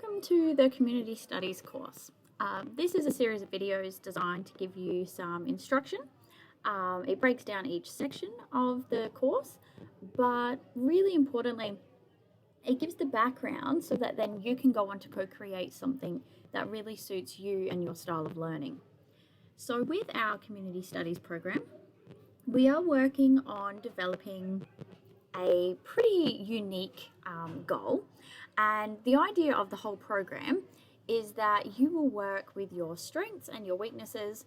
Welcome to the Community Studies course. This is a series of videos designed to give you some instruction. It breaks down each section of the course, but really importantly, it gives the background so that then you can go on to co-create something that really suits you and your style of learning. So with our Community Studies program, we are working on developing a pretty unique goal, and the idea of the whole program is that you will work with your strengths and your weaknesses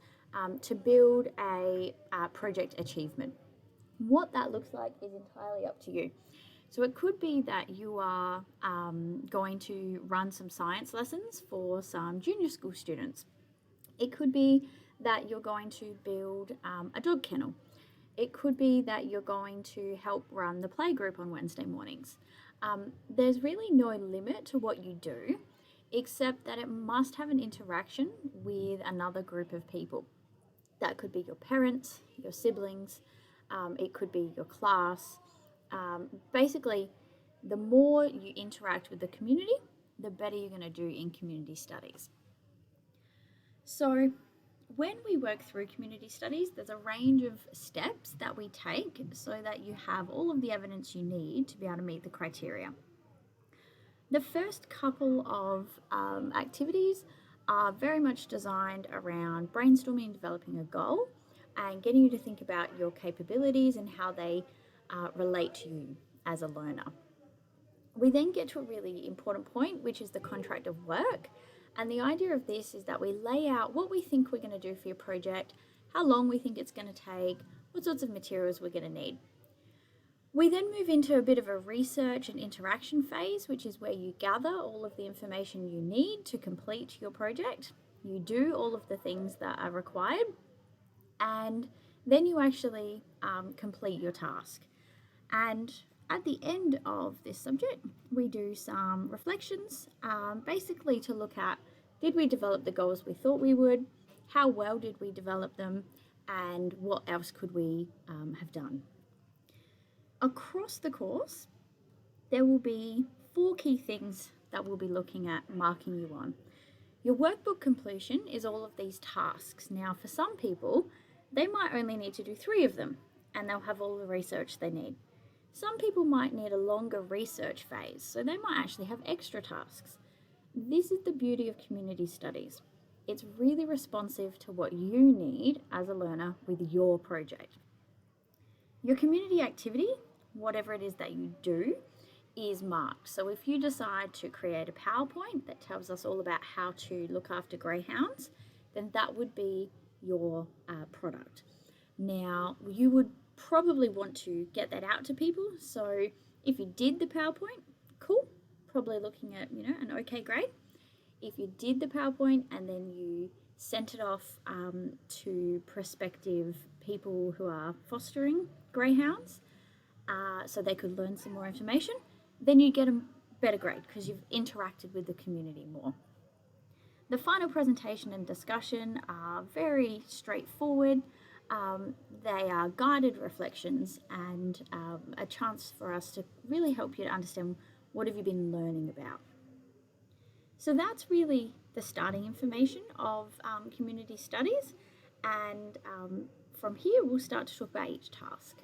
to build a project achievement. What that looks like is entirely up to you. So it could be that you are going to run some science lessons for some junior school students. It could be that you're going to build a dog kennel. It could be that you're going to help run the playgroup on Wednesday mornings. There's really no limit to what you do, except that it must have an interaction with another group of people. That could be your parents, your siblings, it could be your class. Basically, the more you interact with the community, the better you're going to do in community studies. So when we work through community studies, there's a range of steps that we take so that you have all of the evidence you need to be able to meet the criteria. The first couple of activities are very much designed around brainstorming and developing a goal and getting you to think about your capabilities and how they relate to you as a learner. We then get to a really important point, which is the contract of work. And the idea of this is that we lay out what we think we're going to do for your project, how long we think it's going to take, what sorts of materials we're going to need. We then move into a bit of a research and interaction phase, which is where you gather all of the information you need to complete your project. You do all of the things that are required, and then you actually complete your task. And at the end of this subject, we do some reflections, basically to look at, did we develop the goals we thought we would? How well did we develop them? And what else could we have done? Across the course, there will be 4 key things that we'll be looking at, marking you on. Your workbook completion is all of these tasks. Now, for some people, they might only need to do 3 of them, and they'll have all the research they need. Some people might need a longer research phase, so they might actually have extra tasks. This is the beauty of community studies. It's really responsive to what you need as a learner with your project. Your community activity, whatever it is that you do, is marked. So if you decide to create a PowerPoint that tells us all about how to look after greyhounds, then that would be your product. Now, you would probably want to get that out to people. So if you did the PowerPoint, cool, probably looking at, an okay grade. If you did the PowerPoint and then you sent it off to prospective people who are fostering greyhounds so they could learn some more information, then you get a better grade because you've interacted with the community more. The final presentation and discussion are very straightforward. They are guided reflections and a chance for us to really help you to understand what have you been learning about. So that's really the starting information of community studies, and from here we'll start to talk about each task.